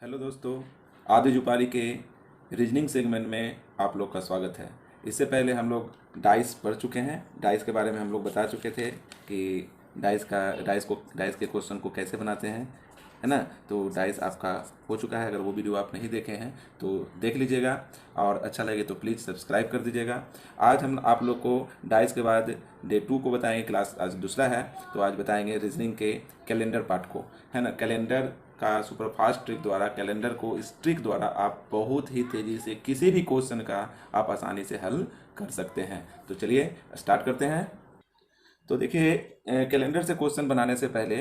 Hello दोस्तों, आदि जुपारी के रीजनिंग सेगमेंट में आप लोग का स्वागत है। इससे पहले हम लोग डाइस पढ़ चुके हैं। डाइस के बारे में हम लोग बता चुके थे कि डाइस के क्वेश्चन को कैसे बनाते हैं, है ना। तो डाइस आपका हो चुका है। अगर वो वीडियो आप नहीं देखे हैं तो देख लीजिएगा, और अच्छा लगे तो प्लीज़ सब्सक्राइब कर दीजिएगा। आज हम आप लोग को डाइस के बाद डे 2 को बताएंगे। क्लास आज दूसरा है, तो आज बताएंगे रीजनिंग के कैलेंडर पार्ट को, है ना। कैलेंडर का सुपरफास्ट ट्रिक द्वारा, कैलेंडर को इस ट्रिक द्वारा आप बहुत ही तेज़ी से किसी भी क्वेश्चन का आप आसानी से हल कर सकते हैं। तो चलिए स्टार्ट करते हैं। तो देखिए, कैलेंडर से क्वेश्चन बनाने से पहले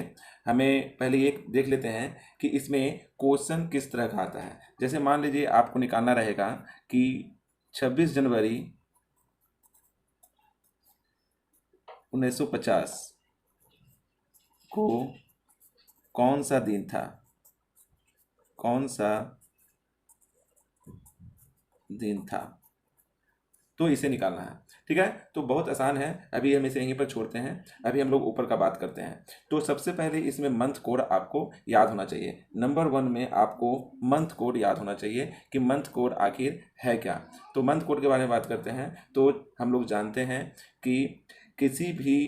हमें पहले ये देख लेते हैं कि इसमें क्वेश्चन किस तरह का आता है। जैसे मान लीजिए आपको निकालना रहेगा कि 26 जनवरी 1950 को कौन सा दिन था, कौन सा दिन था, तो इसे निकालना है। ठीक है, तो बहुत आसान है। अभी हम इसे यहीं पर छोड़ते हैं, अभी हम लोग ऊपर का बात करते हैं। तो सबसे पहले इसमें मंथ कोड आपको याद होना चाहिए। नंबर 1 में आपको मंथ कोड याद होना चाहिए कि मंथ कोड आखिर है क्या। तो मंथ कोड के बारे में बात करते हैं। तो हम लोग जानते हैं कि किसी भी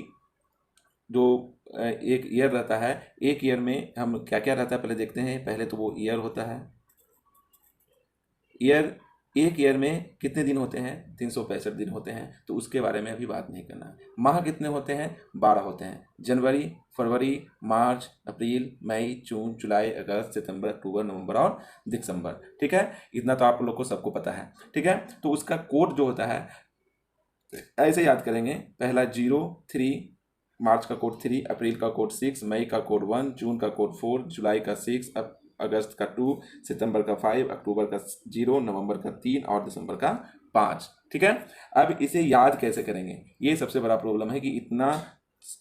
जो एक ईयर रहता है, एक ईयर में हम क्या क्या रहता है पहले देखते हैं। पहले तो वो ईयर होता है। ईयर, एक ईयर में कितने दिन होते हैं? 365 दिन होते हैं। तो उसके बारे में अभी बात नहीं करना है। माह कितने होते हैं? 12 होते हैं। जनवरी, फरवरी, मार्च, अप्रैल, मई, जून, जुलाई, अगस्त, सितंबर, अक्टूबर, नवंबर और दिसंबर। ठीक है, इतना तो आप लोग को सबको पता है। ठीक है, तो उसका कोड जो होता है ऐसे याद करेंगे। पहला 0, 3, मार्च का कोड 3, अप्रैल का कोड 6, मई का कोड 1, जून का कोड 4, जुलाई का 6, अगस्त का 2, सितंबर का 5, अक्टूबर का 0, नवंबर का 3 और दिसंबर का 5। ठीक है, अब इसे याद कैसे करेंगे, ये सबसे बड़ा प्रॉब्लम है कि इतना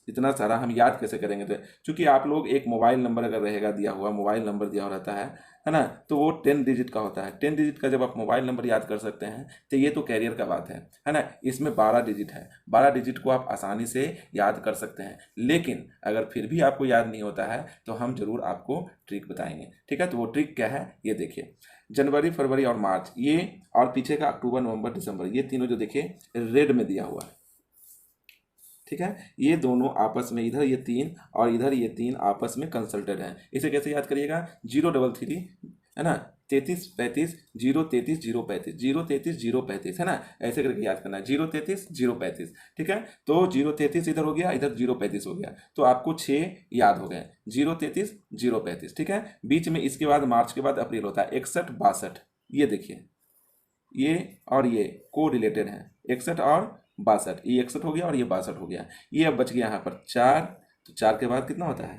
इतना सारा हम याद कैसे करेंगे। तो चूंकि आप लोग एक मोबाइल नंबर अगर रहेगा, दिया हुआ मोबाइल नंबर दिया हुआ रहता है ना, तो वो 10 डिजिट का होता है। 10 डिजिट का जब आप मोबाइल नंबर याद कर सकते हैं तो ये तो कैरियर का बात है ना। इसमें 12 डिजिट है। 12 डिजिट को आप आसानी से याद कर सकते हैं। लेकिन अगर फिर भी आपको याद नहीं होता है तो हम जरूर आपको ट्रिक बताएंगे। ठीक है, तो वो ट्रिक क्या है ये देखिए। जनवरी, फरवरी और मार्च, ये और पीछे का अक्टूबर, नवंबर, दिसंबर, ये तीनों जो देखिए रेड में दिया हुआ है। ठीक है, ये दोनों आपस में, इधर ये 3 और इधर ये 3 आपस में कंसल्टेड हैं। इसे कैसे याद करिएगा? 033, है ना, 33 35, 033 035, 033 035, है ना। ऐसे करके याद करना है, 033 035। ठीक है, तो 033 इधर हो गया, इधर 035 हो गया, तो आपको 6 याद हो गए। 033 035। ठीक है, बीच में इसके बाद मार्च के बाद अप्रैल होता है 61 62। ये देखिए, ये और ये को रिलेटेड हैं, 61 और 62। ये 61 हो गया और ये 62 हो गया। ये अब बच गया यहाँ पर 4, तो 4 के बाद कितना होता है?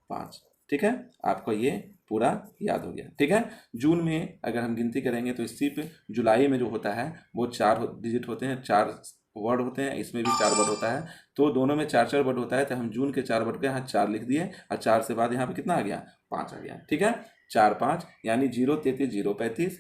5। ठीक है, आपको ये पूरा याद हो गया। ठीक है, जून में अगर हम गिनती करेंगे तो सिर्फ जुलाई में जो होता है वो 4 डिजिट होते हैं, 4 वर्ड होते हैं। इसमें भी 4 वर्ड होता है, तो दोनों में 4 4 वर्ड होता है। तो हम जून के 4 वर्ड के यहाँ 4 लिख दिए, और 4 से बाद यहाँ पे कितना आ गया? 5 आ गया। ठीक है, 4 5, यानी 033 035,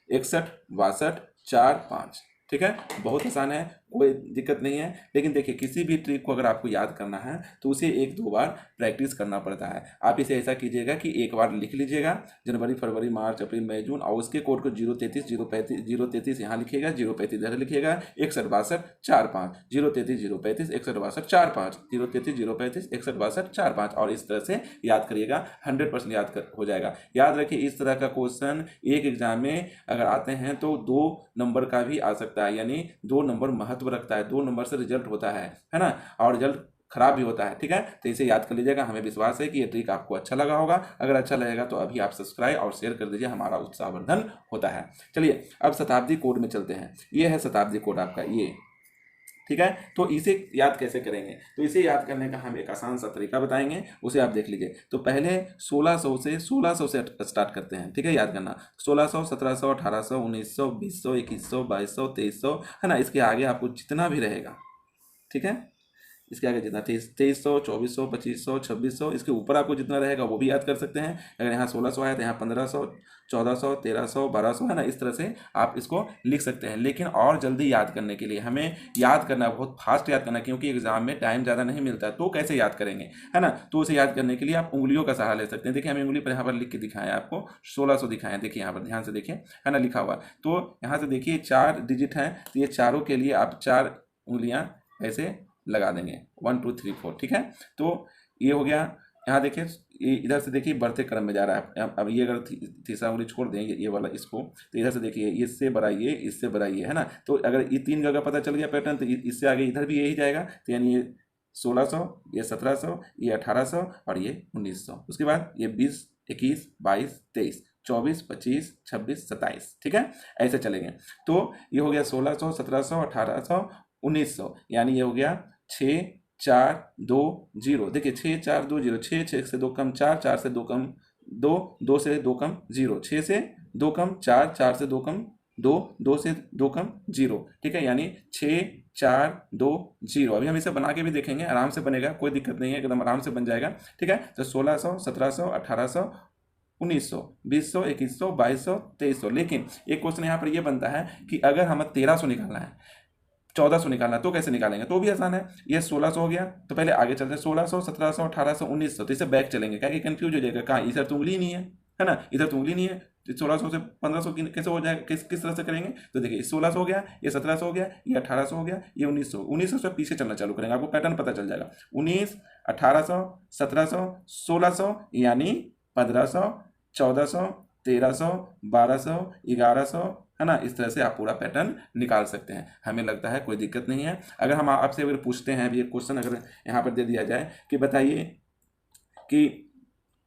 61 62 4 5। ठीक है, बहुत आसान है, कोई दिक्कत नहीं है। लेकिन देखिए, किसी भी ट्रिक को अगर आपको याद करना है तो उसे 1 2 बार प्रैक्टिस करना पड़ता है। आप इसे ऐसा कीजिएगा कि एक बार लिख लीजिएगा जनवरी, फरवरी, मार्च, अप्रैल, मई, जून, और उसके कोड को 033 035, 033 यहाँ लिखिएगा, 035 इधर लिखिएगा, 61 62 4 5, 033 035, 61 62 4 5, 033 035, 61 62 4 5, और इस तरह से याद करिएगा। 100% हो जाएगा। याद रखिए, इस तरह का क्वेश्चन एक एग्जाम में अगर आते हैं तो 2 नंबर का भी आ सकता है, यानी 2 नंबर महत्व रखता है, 2 नंबर से रिजल्ट होता है ना, और रिजल्ट खराब भी होता है। ठीक है, तो इसे याद कर लीजिएगा। हमें विश्वास है कि ये ट्रिक आपको अच्छा लगा होगा। अगर अच्छा लगेगा तो अभी आप सब्सक्राइब और शेयर कर दीजिए, हमारा उत्साहवर्धन होता है। चलिए अब शताब्दी कोड में चलते हैं। ये है शताब्दी कोड आपका, ये। ठीक है, तो इसे याद कैसे करेंगे? तो इसे याद करने का हम एक आसान सा तरीका बताएंगे, उसे आप देख लीजिए। तो पहले 1600 से स्टार्ट करते हैं। ठीक है, याद करना, 1600 1700 1800 1900 2000 2100 2200 2300, है ना। इसके आगे आपको जितना भी रहेगा, ठीक है, इसके आगे जितना 2300, 2400, 2500, 2600, इसके ऊपर आपको जितना रहेगा वो भी याद कर सकते हैं। अगर यहाँ 1600 आया तो यहाँ 1500, 1400, 1300, 1200 है ना, इस तरह से आप इसको लिख सकते हैं। लेकिन और जल्दी याद करने के लिए हमें याद करना, बहुत फास्ट याद करना, क्योंकि एग्जाम में टाइम ज़्यादा नहीं मिलता, तो कैसे याद करेंगे, है ना। तो उसे याद करने के लिए आप उंगलियों का सहारा ले सकते हैं। देखिए हमें उंगली पर यहाँ पर लिख के दिखाएं, आपको 1600 दिखाएं, देखिए यहाँ पर ध्यान से देखिए, है ना, लिखा हुआ। तो यहाँ से देखिए 4 डिजिट हैं, तो ये चारों के लिए आप 4 उंगलियाँ ऐसे लगा देंगे, 1 2 3 4, ठीक है। तो ये हो गया। यहाँ देखिए ये इधर से देखिए बढ़ते क्रम में जा रहा है। अब ये अगर तीसरा उंगली छोड़ दें, ये वाला इसको, तो इधर से देखिए इससे बड़ा ये, इससे बड़ा ये, है ना। तो अगर ये 3 जगह पता चल गया पैटर्न, तो इससे आगे इधर भी यही जाएगा। तो यानी ये 1600, ये 1700, ये 1800 और ये 1900। उसके बाद ये 20, 21, 22, 23, 24, 25, 26, 27, ठीक है, ऐसे चलेंगे। तो ये हो गया 1600, 1700, 1800, 1900, यानी ये हो गया 6 4 2 0। देखिए 6 4 2 0, 6 6 से 2 कम 4, 4 से 2 कम 2, 2 से 2 कम 0, 6 से 2 कम 4, 4 से 2 कम 2, 2 से 2 कम 0, ठीक है, यानी 6 4 2 0। अभी हम इसे बना के भी देखेंगे, आराम से बनेगा, कोई दिक्कत नहीं है, एकदम आराम से बन जाएगा, ठीक है। तो 1600, 1700, 1800, 1900, 2000, 2100, 2200, 2300। लेकिन एक क्वेश्चन यहाँ पर यह बनता है कि अगर हमें 1300 निकालना है, 1400 निकालना, तो कैसे निकालेंगे, तो भी आसान है। ये 1600 हो गया, तो पहले आगे चलते हैं 1600, 1700, 1800, 1900, तो इसे बैक चलेंगे, क्या कि कंफ्यूज हो जाएगा, कहाँ इधर तो उंगली नहीं है ना, इधर तो उंगली नहीं है, तो 1600 से 1500 कैसे हो जाएगा, किस तरह से करेंगे। तो देखिए 1600 हो गया, ये 1700 हो गया, ये 1800 हो गया, ये 1900, 1900 से पीछे चलना चालू करेंगे, आपको पैटर्न पता चल जाएगा। 19, 1800, 1700, 1600, यानी 1500, 1400, 1300, 1200, 1100, है ना। इस तरह से आप पूरा पैटर्न निकाल सकते हैं, हमें लगता है कोई दिक्कत नहीं है। अगर हम आपसे अगर पूछते हैं, अभी एक क्वेश्चन अगर यहाँ पर दे दिया जाए कि बताइए कि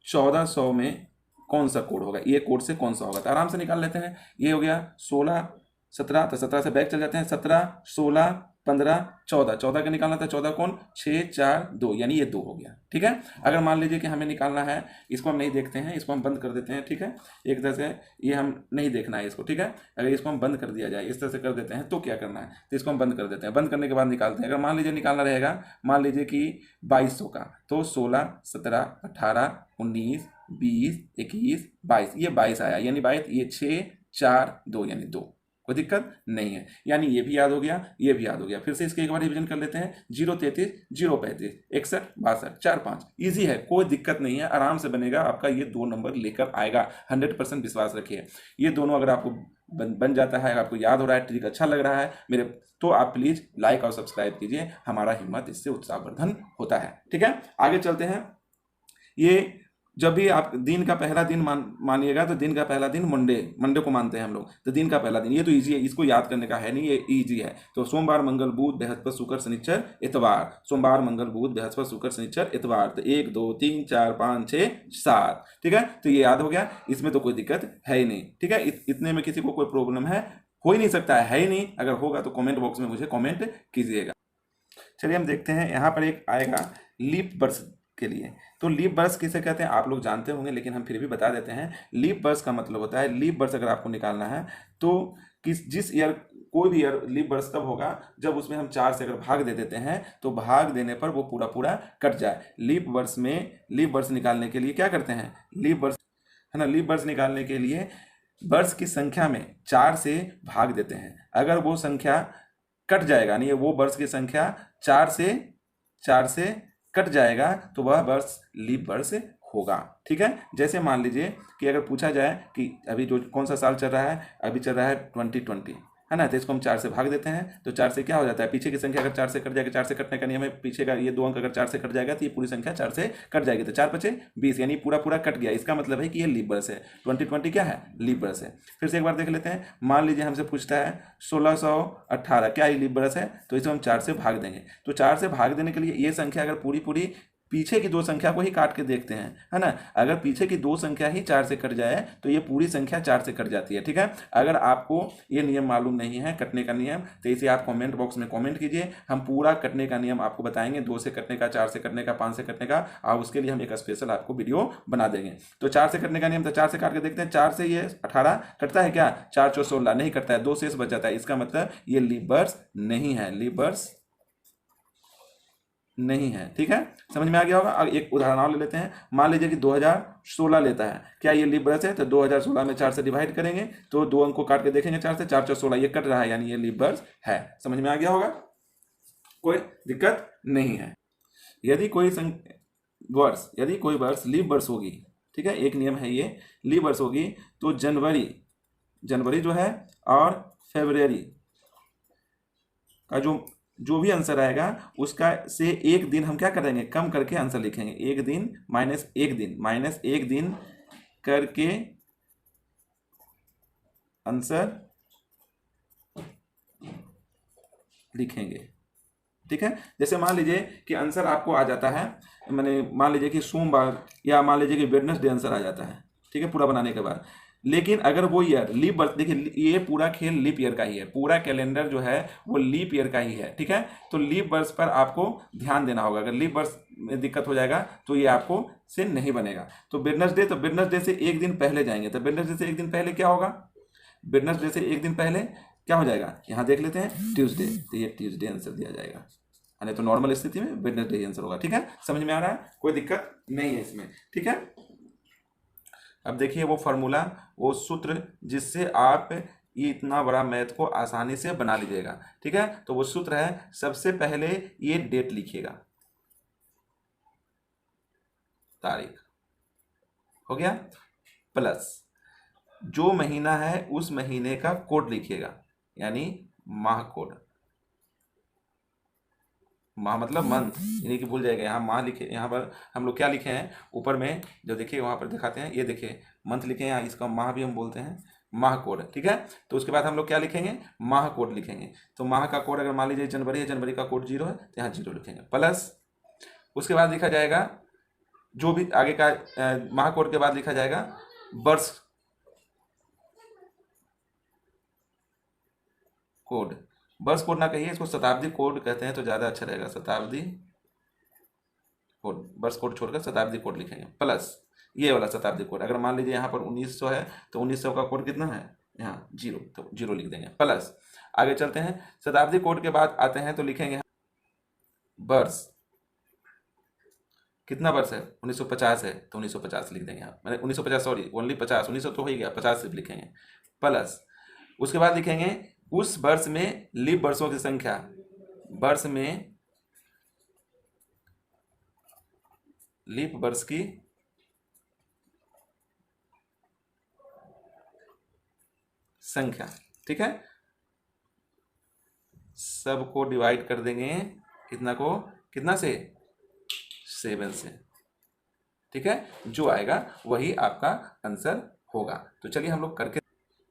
1400 में कौन सा कोड होगा, ये कोड से कौन सा होगा, तो आराम से निकाल लेते हैं। ये हो गया 16, 17, तो 17 से बैक चल जाते हैं, 17, 16, 15, 14, 14 का निकालना था, 14 कौन, 6 4 2, यानी ये 2 हो गया, ठीक है। अगर मान लीजिए कि हमें निकालना है, इसको हम नहीं देखते हैं, इसको हम बंद कर देते हैं, ठीक है, एक तरह से ये हम नहीं देखना है इसको, ठीक है। अगर इसको हम बंद कर दिया जाए, इस तरह से कर देते हैं, तो क्या करना है, तो इसको हम बंद कर देते हैं, बंद करने के बाद निकालते हैं। अगर मान लीजिए निकालना रहेगा, मान लीजिए कि 2200 का, तो 16, 17, 18, 19, 20, 21, 22, ये 22 आया, यानी 22, ये 6 4 2, यानी 2, कोई दिक्कत नहीं है। यानी ये भी याद हो गया, ये भी याद हो गया। फिर से इसके एक बार रिवीजन कर लेते हैं। 033, 035, 61, 62, 4 5, ईजी है, कोई दिक्कत नहीं है, आराम से बनेगा आपका, ये 2 नंबर लेकर आएगा, 100% विश्वास रखिए। ये दोनों अगर आपको बन जाता है, अगर आपको याद हो रहा है, ट्रिक अच्छा लग रहा है मेरे, तो आप प्लीज लाइक और सब्सक्राइब कीजिए, हमारा हिम्मत इससे उत्साहवर्धन होता है, ठीक है। आगे चलते हैं। ये जब भी आप दिन का पहला दिन मानिएगा, तो दिन का पहला दिन मंडे को मानते हैं हम लोग, तो दिन का पहला दिन, ये तो इजी है, इसको याद करने का है नहीं, ये इजी है। तो सोमवार, मंगल, बुध, बृहस्पति, शुक्र, शनिचर, इतवार, सोमवार, मंगल, बुध, बृहस्पति, शुक्र, शनिचर, इतवार, तो 1 2 3 4 5 6 7, ठीक है। तो ये याद हो गया, इसमें तो कोई दिक्कत है ही नहीं, ठीक है। इतने में किसी को कोई प्रॉब्लम हो ही नहीं सकता है ही नहीं। अगर होगा तो कमेंट बॉक्स में मुझे कमेंट कीजिएगा। चलिए हम देखते हैं, यहाँ पर एक आएगा लीप वर्ष के लिए। तो लीप वर्ष किसे कहते हैं आप लोग जानते होंगे, लेकिन हम फिर भी बता देते हैं। लीप वर्ष का मतलब होता है, लीप वर्ष अगर आपको निकालना है तो जिस ईयर, कोई भी ईयर लीप वर्ष तब होगा जब उसमें हम 4 से अगर भाग दे देते हैं, तो भाग देने पर वो पूरा पूरा कट जाए। लीप वर्ष में लीप वर्ष निकालने के लिए क्या करते हैं, लीप वर्ष, है ना, लीप वर्ष निकालने के लिए वर्ष की संख्या में 4 से भाग देते हैं। अगर वो संख्या कट जाएगा, नहीं वो वर्ष की संख्या 4 से कट जाएगा, तो वह वर्ष लीप वर्ष होगा, ठीक है। जैसे मान लीजिए कि अगर पूछा जाए कि अभी जो कौन सा साल चल रहा है, अभी चल रहा है 2020, है ना, तो इसको हम 4 से भाग देते हैं, तो 4 से क्या हो जाता है, पीछे की संख्या अगर 4 से कट जाएगी, 4 से कटने का नियम है, पीछे का ये 2 अंक अगर 4 से कट जाएगा, तो ये पूरी संख्या 4 से कट जाएगी, तो 4 5 20, यानी पूरा पूरा कट गया। इसका मतलब है कि ये लीप वर्ष है, 2020 क्या है, लीप वर्ष है। फिर से एक बार देख लेते हैं। मान लीजिए हमसे पूछता है 1618, क्या ये लीप वर्ष है, तो इसे हम 4 से भाग देंगे। तो 4 से भाग देने के लिए ये संख्या अगर पूरी पूरी पीछे की 2 संख्या को ही काट के देखते हैं, है ना, अगर पीछे की 2 संख्या ही 4 से कट जाए, तो ये पूरी संख्या 4 से कट जाती है, ठीक है। अगर आपको ये नियम मालूम नहीं है कटने का नियम, तो इसे आप कमेंट बॉक्स में कमेंट कीजिए, हम पूरा कटने का नियम आपको बताएंगे, 2 से कटने का, 4 से कटने का, 5 से कटने का, और उसके लिए हम एक स्पेशल आपको वीडियो बना देंगे। तो 4 से कटने का नियम, तो 4 से काट के देखते हैं, 4 से ये 18 कटता है क्या, 4 4 16 नहीं कटता है, 2 शेष बच जाता है। इसका मतलब ये लीप वर्ष नहीं है, लीप वर्ष नहीं है। ठीक है, समझ में आ गया होगा। अब एक उदाहरण और ले लेते हैं। मान लीजिए कि 2016 लेता है, क्या ये लीप वर्ष है? तो 2016 में 4 से डिवाइड करेंगे तो 2 अंक को काट के देखेंगे 4 से, 4 4 16, ये कट रहा है, यानी ये लीप वर्ष है। समझ में आ गया होगा, कोई दिक्कत नहीं है। यदि कोई वर्ष लीप वर्ष होगी, ठीक है, एक नियम है ये, लीप वर्ष होगी तो जनवरी जो है और फरवरी का जो भी आंसर आएगा उसका से एक दिन हम क्या करेंगे, कम करके आंसर लिखेंगे। एक दिन माइनस एक दिन करके आंसर लिखेंगे। ठीक है, जैसे मान लीजिए कि आंसर आपको आ जाता है, मैंने मान लीजिए कि सोमवार या मान लीजिए कि वेडनेसडे आंसर आ जाता है, ठीक है, पूरा बनाने के बाद। लेकिन अगर वो ईयर लीप वर्ष, देखिए ये पूरा खेल लीप ईयर का ही है, पूरा कैलेंडर जो है वो लीप ईयर का ही है। ठीक है, तो लीप वर्ष पर आपको ध्यान देना होगा। अगर लीप वर्ष में दिक्कत हो जाएगा तो ये आपको से नहीं बनेगा। तो वेडनेसडे से एक दिन पहले जाएंगे, तो वेडनेसडे से एक दिन पहले क्या होगा, वेडनेसडे से एक दिन पहले क्या हो जाएगा, यहाँ देख लेते हैं, ट्यूसडे, तो ये ट्यूसडे आंसर दिया जाएगा, यानी तो नॉर्मल स्थिति में वेडनेसडे आंसर होगा। ठीक है, समझ में आ रहा है, कोई दिक्कत नहीं है इसमें। ठीक है, अब देखिए वो फार्मूला, वो सूत्र जिससे आप ये इतना बड़ा मैथ को आसानी से बना लीजिएगा। ठीक है, तो वो सूत्र है, सबसे पहले ये डेट लिखिएगा, तारीख हो गया, प्लस जो महीना है उस महीने का कोड लिखिएगा, यानी माह कोड, माह मतलब मंथ, यानी कि भूल जाएगा, यहाँ माह लिखे, यहाँ पर हम लोग क्या लिखे हैं ऊपर में जो देखिए वहाँ पर दिखाते हैं, ये देखिए मंथ लिखे हैं, यहाँ इसका माह भी हम बोलते हैं, माह कोड। ठीक है, तो उसके बाद हम लोग क्या लिखेंगे, माह कोड लिखेंगे। तो माह का कोड अगर मान लीजिए जनवरी है, जनवरी का कोड 0 है, तो यहाँ 0 लिखेंगे, प्लस उसके बाद लिखा जाएगा जो भी आगे का माह कोड के बाद लिखा जाएगा वर्ष कोड। वर्ष कोड ना कहिए, इसको शताब्दी कोड कहते हैं तो ज़्यादा अच्छा रहेगा, शताब्दी कोड, वर्ष कोड छोड़कर शताब्दी कोड लिखेंगे, प्लस ये वाला शताब्दी कोड। अगर मान लीजिए यहाँ पर 1900 है तो 1900 का कोड कितना है, यहाँ 0, तो 0 लिख देंगे, प्लस आगे चलते हैं, शताब्दी कोड के बाद आते हैं तो लिखेंगे वर्ष, कितना वर्ष है, 1950 है, तो 1950 लिख देंगे यहाँ, मैंने 1950, सॉरी ओनली 50, 1900 तो हो ही गया, 50 सिर्फ लिखेंगे, प्लस उसके बाद लिखेंगे उस वर्ष में लीप वर्षों की संख्या, वर्ष में लीप वर्ष की संख्या। ठीक है, सबको डिवाइड कर देंगे कितना को, कितना से, 7 से। ठीक है, जो आएगा वही आपका आंसर होगा। तो चलिए हम लोग करके,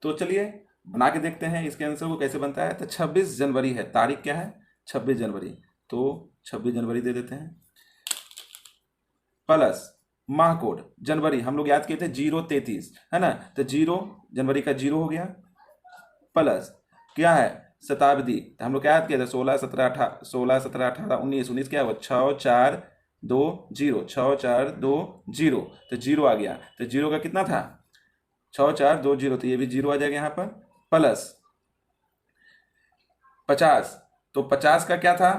तो चलिए बना के देखते हैं इसके आंसर को कैसे बनता है। तो 26 जनवरी है, तारीख क्या है, 26 जनवरी, तो 26 जनवरी दे देते हैं, प्लस माह कोड जनवरी हम लोग याद किए थे 033 है ना, तो 0 जनवरी का 0 हो गया, प्लस क्या है शताब्दी, तो हम लोग क्या याद किए थे 16 17 18 19 19 क्या हुआ 6 4 2 0, 6 4 2 0, तो 0 आ गया, तो 0 का कितना था 6 4 2 0, तो ये भी 0 आ जाएगा यहाँ पर, प्लस 50, तो 50 का क्या था,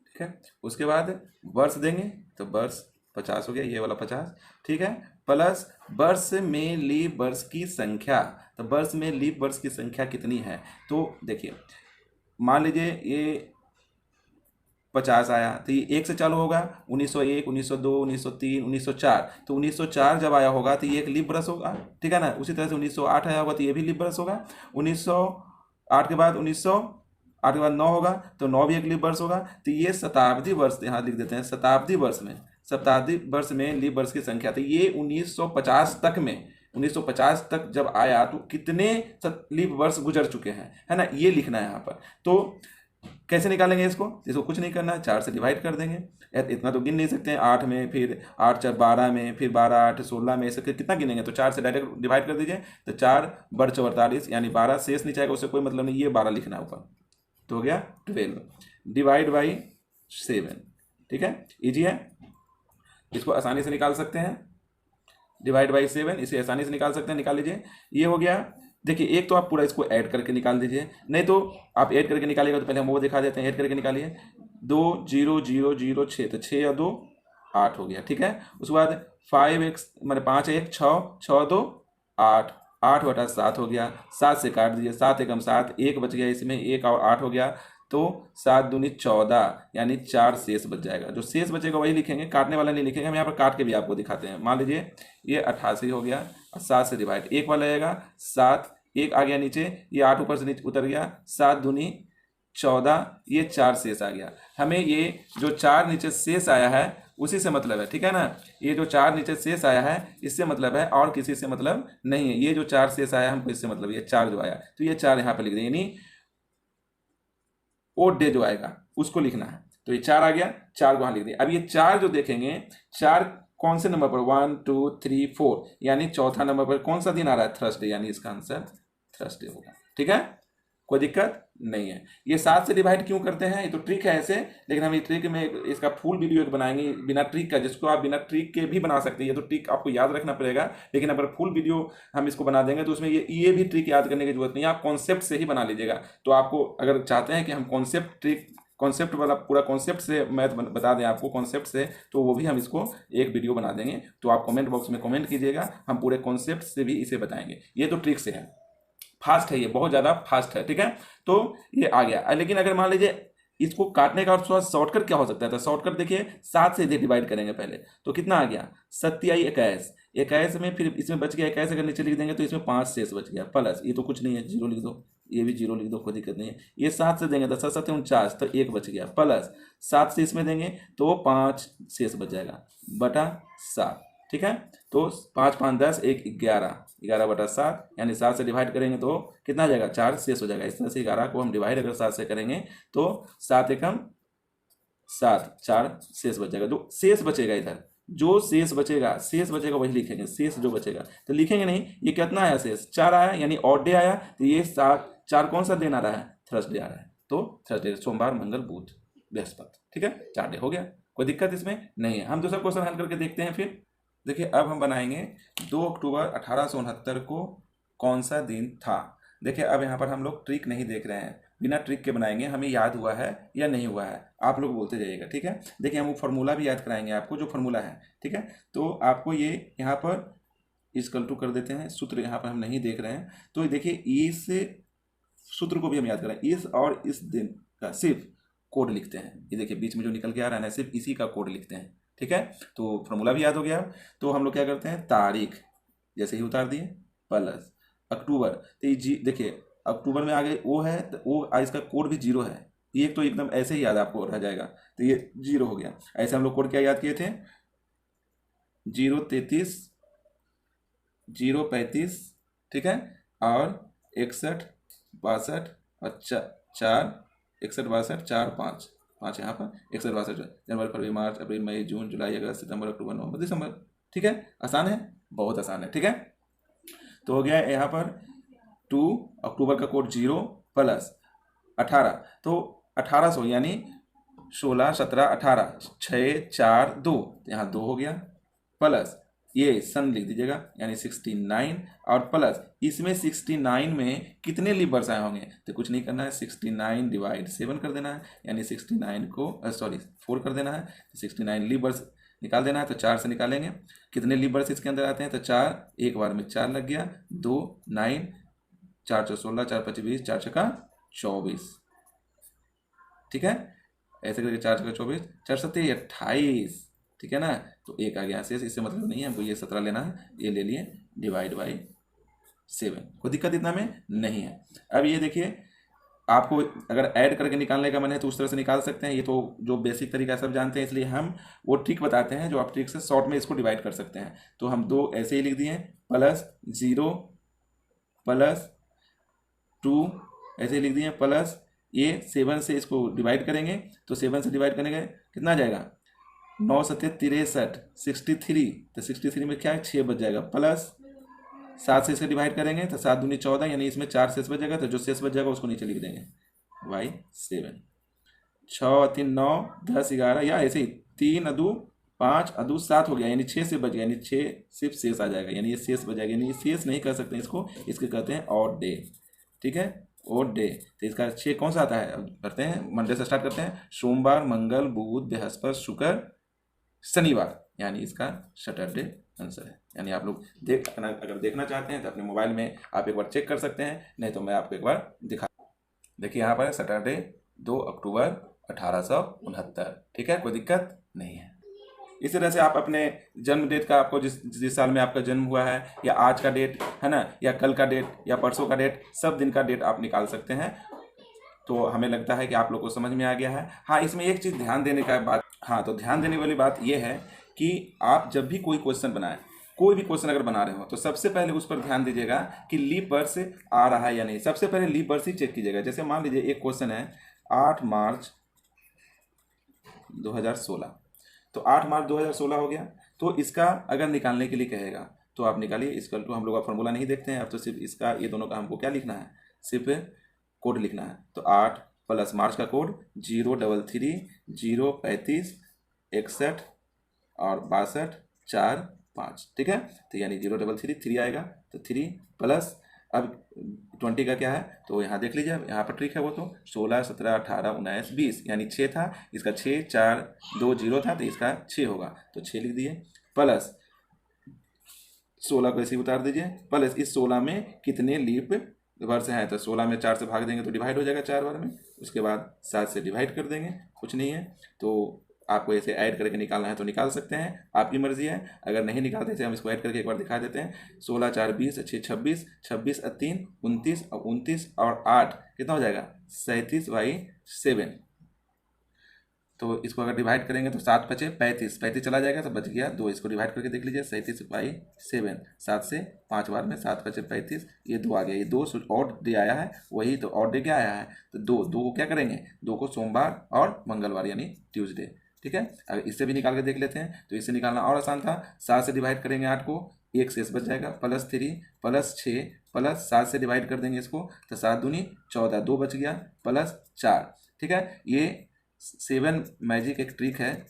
ठीक है, उसके बाद वर्ष देंगे तो वर्ष 50 हो गया, ये वाला 50। ठीक है, प्लस वर्ष में लीप वर्ष की संख्या, तो वर्ष में लीप वर्ष की संख्या कितनी है, तो देखिए मान लीजिए ये 50 आया तो ये 1 से चालू होगा, 1901 1902 1903 1904, तो 1904 जब आया होगा तो ये एक लीप वर्ष होगा। ठीक है ना, उसी तरह से 1908 आया होगा तो ये भी लीप वर्ष होगा, 1908 के बाद 1908 के बाद 9 होगा तो 9 भी एक लीप वर्ष होगा। तो ये शताब्दी वर्ष यहाँ लिख देते हैं, शताब्दी वर्ष में लीप वर्ष की संख्या, तो ये 1950 तक में, 1950 तक जब आया तो कितने लीप वर्ष गुजर चुके हैं, है ना, ये लिखना है यहाँ पर। तो कैसे निकालेंगे इसको कुछ नहीं करना है, 4 से डिवाइड कर देंगे, इतना तो गिन नहीं सकते हैं, 8 में, फिर 8 4 12 में, फिर 12 8 16 में, ऐसे कितना गिनेंगे, तो 4 से डायरेक्ट डिवाइड कर दीजिए, तो 4 × 4 48, यानी 12 शेष नहीं चाहेगा, उससे कोई मतलब नहीं, ये 12 लिखना है ऊपर, तो हो गया 12 डिवाइड बाई 7। ठीक है, इजी है, इसको आसानी से निकाल सकते हैं, डिवाइड बाई 7 इसे आसानी से निकाल सकते हैं, निकाल लीजिए, ये हो गया। देखिए एक तो आप पूरा इसको ऐड करके निकाल दीजिए, नहीं तो आप ऐड करके निकालिएगा तो पहले हम वो दिखा देते हैं, ऐड करके निकालिए, 2 0 0 0 6, तो 6 और 2 8 हो गया, ठीक है। उसके बाद 5x मैंने 5 1 6, 6 2 8, 8/7 हो गया। 7 से काट दीजिए, 7 एकम 7, 1 बच गया इसमें, 1 और 8 हो गया, तो 7 दूनी 14, यानी 4 शेष बच जाएगा। जो शेष बचेगा वही लिखेंगे, काटने वाला नहीं लिखेंगे। हम यहाँ पर काट के भी आपको दिखाते हैं। मान लीजिए ये 88 हो गया और 7 से डिवाइड, एक वाला आएगा 7, 1 आ गया नीचे, ये 8 ऊपर से नीचे उतर गया, 7 दूनी 14, ये 4 शेष आ गया। हमें ये जो 4 नीचे शेष आया है उसी से मतलब है, ठीक है ना। ये जो 4 नीचे शेष आया है इससे मतलब है, और किसी से मतलब नहीं है। ये जो 4 शेष आया हमको इससे मतलब, ये 4 जो आया, तो ये 4 यहाँ पे लिख दें, यानी ओड डे जो आएगा उसको लिखना है। तो ये 4 आ गया, 4 को यहाँ लिख दिया। अब ये 4 जो देखेंगे, 4 कौन से नंबर पर, 1 2 3 4, यानी चौथा नंबर पर कौन सा दिन आ रहा है, थर्सडे, यानी इसका आंसर थर्सडे होगा, ठीक है। कोई दिक्कत नहीं है। ये 7 से डिवाइड क्यों करते हैं, ये तो ट्रिक है ऐसे, लेकिन हम ये ट्रिक में इसका फुल वीडियो एक बनाएंगे बिना ट्रिक का, जिसको आप बिना ट्रिक के भी बना सकते हैं। ये तो ट्रिक आपको याद रखना पड़ेगा, लेकिन अगर फुल वीडियो हम इसको बना देंगे तो उसमें ये भी ट्रिक याद करने की जरूरत नहीं है, आप कॉन्सेप्ट से ही बना लीजिएगा। तो आपको अगर चाहते हैं कि हम कॉन्सेप्ट वाला पूरा कॉन्सेप्ट से मैथ बता दें आपको कॉन्सेप्ट से, तो वो भी हम इसको एक वीडियो बना देंगे। तो आप कमेंट बॉक्स में कमेंट कीजिएगा, हम पूरे कॉन्सेप्ट से भी इसे बताएंगे। ये तो ट्रिक से है, फास्ट है, ये बहुत ज़्यादा फास्ट है, ठीक है। तो ये आ गया। लेकिन अगर मान लीजिए इसको काटने का और शॉर्टकट क्या हो सकता है, तो शॉर्टकट देखिए 7 से डिवाइड करेंगे पहले, तो कितना आ गया 27 21, 21 में फिर इसमें बच गया 21, अगर नीचे लिख देंगे तो इसमें 5 शेष बच गया, प्लस ये तो कुछ नहीं है, 0 लिख दो, ये भी 0 लिख दो, कोई दिक्कत नहीं है। ये 7 से देंगे तो 7 7 49, तो 1 बच गया, प्लस 7 से इसमें देंगे तो 5 शेष बच जाएगा बटा 7, ठीक है। तो 5 5 10, 1 11, 11/7, यानी 7 से डिवाइड करेंगे तो कितना आ जाएगा, 4 शेष हो जाएगा। इस तरह से 11 को हम डिवाइड अगर 7 से करेंगे तो 7 एकम 7, 4 शेष बच जाएगा। जो शेष बचेगा इधर, जो शेष बचेगा वही लिखेंगे। शेष जो बचेगा तो लिखेंगे नहीं, ये कितना आया शेष, 4 आया, यानी ऑड डे आया, तो ये 4 कौन सा दिन आ रहा है, थर्सडे आ रहा है। तो थर्सडे, सोमवार मंगल बुध बृहस्पति, ठीक है, 4 डे हो गया, कोई दिक्कत इसमें नहीं है। हम दूसरा क्वेश्चन हल करके देखते हैं। फिर देखिए अब हम बनाएंगे 2 अक्टूबर 1869 को कौन सा दिन था। देखिए अब यहाँ पर हम लोग ट्रिक नहीं देख रहे हैं, बिना ट्रिक के बनाएंगे, हमें याद हुआ है या नहीं हुआ है, आप लोग बोलते जाइएगा, ठीक है। देखिए हम वो फार्मूला भी याद कराएंगे आपको, जो फार्मूला है, ठीक है। तो आपको ये यहाँ पर इक्वल टू कर देते हैं, सूत्र यहाँ पर हम नहीं देख रहे हैं। तो देखिए इस सूत्र को भी हम याद करें, इस और इस दिन का सिर्फ कोड लिखते हैं। ये देखिए बीच में जो निकल के आ रहा है ना, सिर्फ इसी का कोड लिखते हैं, ठीक है। तो फॉर्मूला भी याद हो गया। तो हम लोग क्या करते हैं, तारीख जैसे ही उतार दिए, प्लस अक्टूबर, तो ये देखिए अक्टूबर में आगे वो है, तो वो इसका कोड भी 0 है। ये तो एकदम ऐसे ही याद आपको रह जाएगा, तो ये 0 हो गया। ऐसे हम लोग कोड क्या याद किए थे, 033 035, ठीक है, और 61 62 और 4 61 62 4 5 5 यहाँ पर 61 62 जनवरी फरवरी मार्च अप्रैल मई जून जुलाई अगस्त सितंबर अक्टूबर नवंबर दिसंबर, ठीक है। आसान है, बहुत आसान है, ठीक है। तो हो गया यहाँ पर 2 अक्टूबर का कोड 0 प्लस 18, तो 1800 यानी 16 17 18 6 4 2, यहाँ 2 हो गया, प्लस ये सन लिख दीजिएगा यानी 69, और प्लस इसमें 69 में कितने लीप वर्ष आए होंगे, तो कुछ नहीं करना है, 69 डिवाइड 7 कर देना है, यानी 69 को 4 कर देना है, 69 लीप वर्ष निकाल देना है। तो 4 से निकालेंगे, कितने लीप वर्ष इसके अंदर आते हैं, तो 4, एक बार में 4 लग गया, 2 9 4 4 16 4 5 20 4 6 24, ठीक है। ऐसे करके 4 6 24 4 7 28, ठीक है ना। तो 1 आ गया शेष, इससे मतलब नहीं है हमको, ये 17 लेना है, ये ले लिए डिवाइड बाई 7, कोई दिक्कत इतना में नहीं है। अब ये देखिए आपको अगर ऐड करके निकालने का मन है तो उस तरह से निकाल सकते हैं, ये तो जो बेसिक तरीका सब जानते हैं, इसलिए हम वो ट्रिक बताते हैं जो आप ट्रिक से शॉर्ट में इसको डिवाइड कर सकते हैं। तो हम 2 ऐसे ही लिख दिए, प्लस 0 प्लस 2 ऐसे ही लिख दिए, प्लस ये 7 से इसको डिवाइड करेंगे, तो 7 से डिवाइड करेंगे कितना आ जाएगा, 9 7 63 63, तो 63 में क्या है 6 बच जाएगा, प्लस 7 से इससे डिवाइड करेंगे तो 7 दूनी 14, यानी इसमें 4 शेष बच जाएगा, तो जो शेष बच जाएगा उसको नीचे लिख देंगे बाई 7, 6 3 9 10 11, या ऐसे ही 3 2 5 2 7 हो गया, यानी 6 से बच गया, यानी 6 सिर्फ शेष आ जाएगा, यानी ये शेष बच जाएगा, यानी ये शेष नहीं कर सकते इसको, इसके कहते हैं ऑड डे, ठीक है। Odd day. तो इसका 6 कौन सा आता है, अब करते हैं, मंडे से स्टार्ट करते हैं। सोमवार, मंगल, बुध, बृहस्पति, शुक्र, शनिवार, यानी इसका सैटरडे आंसर है। यानी आप लोग अगर देखना चाहते हैं तो अपने मोबाइल में आप एक बार चेक कर सकते हैं, नहीं तो मैं आपको एक बार दिखा। देखिए यहाँ पर सैटरडे 2 अक्टूबर 1869। ठीक है, कोई दिक्कत नहीं है। इस तरह से आप अपने जन्म डेट का, आपको जिस जिस साल में आपका जन्म हुआ है, या आज का डेट है ना, या कल का डेट, या परसों का डेट, सब दिन का डेट आप निकाल सकते हैं। तो हमें लगता है कि आप लोग को समझ में आ गया है। हाँ, इसमें एक चीज़ ध्यान देने का बात, हाँ तो ध्यान देने वाली बात यह है कि आप जब भी कोई क्वेश्चन बनाएं, कोई भी क्वेश्चन अगर बना रहे हो, तो सबसे पहले उस पर ध्यान दीजिएगा कि लीप वर्ष आ रहा है या नहीं। सबसे पहले लीप वर्ष ही चेक कीजिएगा। जैसे मान लीजिए एक क्वेश्चन है 8 मार्च 2016, तो 8 मार्च 2016 हो गया। तो इसका अगर निकालने के लिए कहेगा तो आप निकालिए। इसका तो हम लोग का फॉर्मूला नहीं देखते हैं, अब तो सिर्फ इसका, ये दोनों का हमको क्या लिखना है, सिर्फ कोड लिखना है। तो 8 प्लस मार्च का कोड 033 035 61 और 62 4 5। ठीक है, तो यानी 033 3 आएगा, तो 3 प्लस, अब 20 का क्या है, तो यहाँ देख लीजिए, यहाँ पर ट्रिक है वो, तो 16 17 18 19 20, यानी 6 था, इसका 6 4 2 0 था, तो इसका 6 होगा, तो 6 लिख दिए। प्लस 16 को ऐसे ही उतार दीजिए, प्लस इस 16 में कितने लीप वर्ष हैं, तो 16 में 4 से भाग देंगे तो डिवाइड हो जाएगा 4 बार में, उसके बाद 7 से डिवाइड कर देंगे, कुछ नहीं है। तो आपको ऐसे ऐड करके निकालना है तो निकाल सकते हैं, आपकी मर्जी है। अगर नहीं निकालते थे, हम इसको ऐड करके एक बार दिखा देते हैं। 16 4 20 6 26 26 3 29 और 29 और 8 कितना हो जाएगा, 37/7। तो इसको अगर डिवाइड करेंगे तो 7 बचे 35, 35 चला जाएगा तो बच गया 2। इसको डिवाइड करके देख लीजिए, 37/7, 7 से 5 बार में 7 बचे 35, ये 2 आ गया। ये 2 ऑड डे आया है, वही तो ऑड डे क्या आया है, तो 2 को क्या करेंगे, 2 को सोमवार और मंगलवार यानी ट्यूसडे। ठीक है, अगर इससे भी निकाल के देख लेते हैं, तो इससे निकालना और आसान था। 7 से डिवाइड करेंगे 8 को, 1 शेष बच जाएगा, प्लस 3 प्लस 6 प्लस 7 से डिवाइड कर देंगे इसको, तो 7 दूनी 14, 2 बच गया, प्लस 4। ठीक है, ये 7 मैजिक एक ट्रिक है,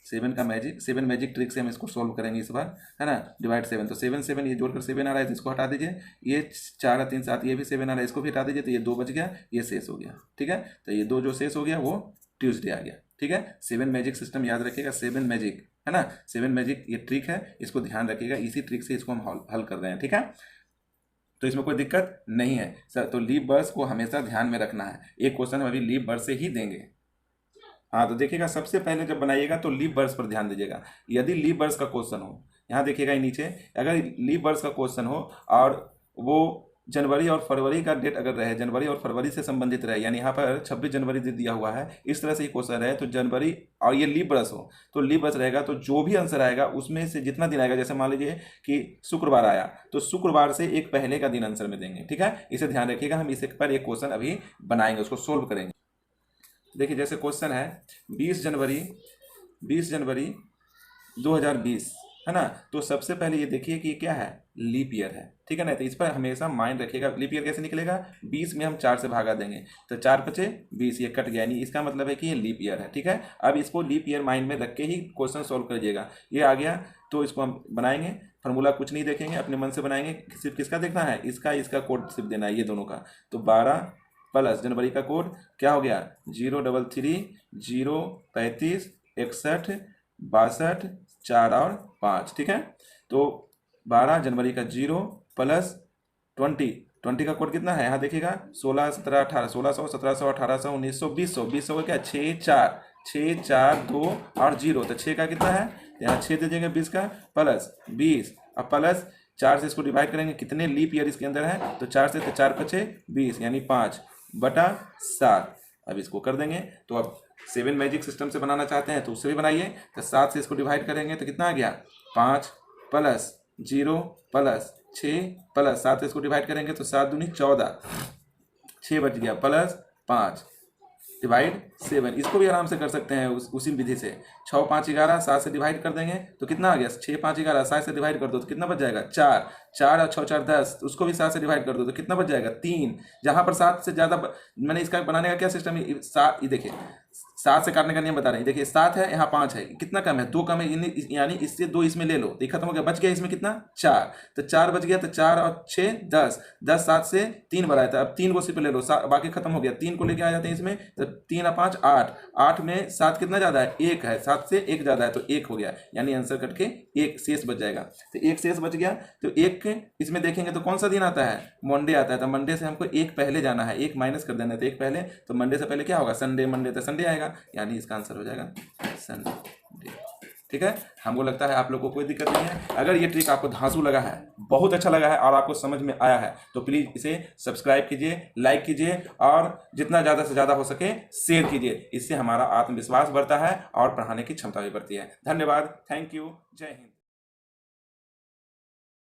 7 मैजिक ट्रिक से हम इसको सॉल्व करेंगे इस बार, है ना। डिवाइड 7, तो 7 7 ये जोड़कर 7 आ रहा है, तो इसको हटा दीजिए। ये 4 3 7, ये भी 7 आ रहा है, इसको भी हटा दीजिए, तो ये 2 बच गया, ये शेष हो गया। ठीक है, तो ये 2 जो शेष हो गया वो ट्यूसडे आ गया। ठीक है, 7 मैजिक सिस्टम याद रखिएगा, 7 मैजिक है ना, 7 मैजिक ये ट्रिक है, इसको ध्यान रखिएगा। इसी ट्रिक से इसको हम हल कर रहे हैं। ठीक है, तो इसमें कोई दिक्कत नहीं है सर। तो लीप वर्ष को हमेशा ध्यान में रखना है। एक क्वेश्चन हम अभी लीप वर्ष से ही देंगे। हाँ, तो देखिएगा, सबसे पहले जब बनाइएगा तो लीप वर्ष पर ध्यान दीजिएगा। यदि लीप वर्ष का क्वेश्चन हो, यहाँ देखिएगा ये नीचे, अगर लीप वर्ष का क्वेश्चन हो और वो जनवरी और फरवरी का डेट अगर रहे, जनवरी और फरवरी से संबंधित रहे, यानी यहाँ पर 26 जनवरी दिया हुआ है, इस तरह से ही क्वेश्चन रहे, तो जनवरी और ये लीप वर्ष हो, तो लीप वर्ष रहेगा, तो जो भी आंसर आएगा उसमें से जितना दिन आएगा, जैसे मान लीजिए कि शुक्रवार आया, तो शुक्रवार से एक पहले का दिन आंसर में देंगे। ठीक है, इसे ध्यान रखिएगा। हम इस पर एक क्वेश्चन अभी बनाएंगे, उसको सोल्व करेंगे। देखिए, जैसे क्वेश्चन है 20 जनवरी 2020, है ना। तो सबसे पहले ये देखिए कि क्या है, लीप ईयर है। ठीक है ना, तो इस पर हमेशा माइंड रखिएगा। लीप ईयर कैसे निकलेगा, 20 में हम 4 से भागा देंगे, तो 4 बचे 20, ये कट गया, यानी इसका मतलब है कि ये लीप ईयर है। ठीक है, अब इसको लीप ईयर माइंड में रख के ही क्वेश्चन सोल्व करिएगा। ये आ गया, तो इसको हम बनाएंगे, फार्मूला कुछ नहीं देखेंगे, अपने मन से बनाएंगे। सिर्फ किसका देखना है, इसका कोड सिर्फ देना है, ये दोनों का। तो 12 प्लस जनवरी का कोड क्या हो गया, 033 035 61 62 4 और 5। ठीक है, तो 12 जनवरी का 0 प्लस 20 का कोड कितना है, यहाँ देखिएगा 16 17 18 1600 1700 1800 1900 2000 2000 का क्या, 6 4 2 और 0, तो 6 का कितना है, यहाँ 6 दे देंगे 20 का, प्लस 20, अब प्लस 4 से इसको डिवाइड करेंगे, कितने लीप ईयर इसके अंदर है, तो 4 से, तो 4 बचे 20, यानी 5/7। अब इसको कर देंगे, तो अब 7 मैजिक सिस्टम से बनाना चाहते हैं तो उससे भी बनाइए। तो 7 से इसको डिवाइड करेंगे तो कितना आ गया, 5 प्लस 0 प्लस 6 प्लस 7 से इसको डिवाइड करेंगे तो 7 दूनी 14, 6 बच गया, प्लस 5 डिवाइड 7। इसको भी आराम से कर सकते हैं उसी विधि से। 6 5 11, 7 से डिवाइड कर देंगे तो कितना आ गया, 6 5 11, 7 से डिवाइड कर दो तो कितना बच जाएगा, 4 4 और 6 4 10, उसको भी 7 से डिवाइड कर दो तो कितना बच जाएगा, 3। जहाँ पर 7 से ज़्यादा मैंने इसका बनाने का क्या सिस्टम है, ये देखिए 7 से काटने का नियम बता रहे हैं। देखिए 7 है, यहाँ 5 है, कितना कम है, 2 कम है, यानी इससे 2 इसमें ले लो तो ये खत्म हो गया, बच गया इसमें कितना 4, तो 4 बच गया, तो 4 और 6 10, 10 7 से 3 बढ़ाया था, अब 3 को सिर्फ ले लो, बाकी खत्म हो गया, 3 को लेके आ जाते हैं इसमें, तो 3 और 5 8, 8 में 7 कितना ज़्यादा है, 1 है, 7 से 1 ज़्यादा है तो 1 हो गया, यानी आंसर कट के 1 शेष बच जाएगा। तो 1 शेष बच गया, तो 1 इसमें देखेंगे तो कौन सा दिन आता है, मंडे आता है, तो मंडे से हमको 1 पहले जाना है, 1 माइनस कर देना है, तो 1 पहले, तो मंडे से पहले क्या होगा, संडे, मंडे तो संडे आएगा, यानी इसका आंसर हो जाएगा संडे। ठीक है, हमको लगता है आप लोगों को कोई दिक्कत नहीं है। अगर ये ट्रिक आपको धांसू लगा है, बहुत अच्छा लगा है और आपको समझ में आया है तो प्लीज़ इसे सब्सक्राइब कीजिए, लाइक कीजिए और जितना ज़्यादा से ज़्यादा हो सके शेयर कीजिए। इससे हमारा आत्मविश्वास बढ़ता है और पढ़ाने की क्षमता भी बढ़ती है। धन्यवाद, थैंक यू, जय हिंद।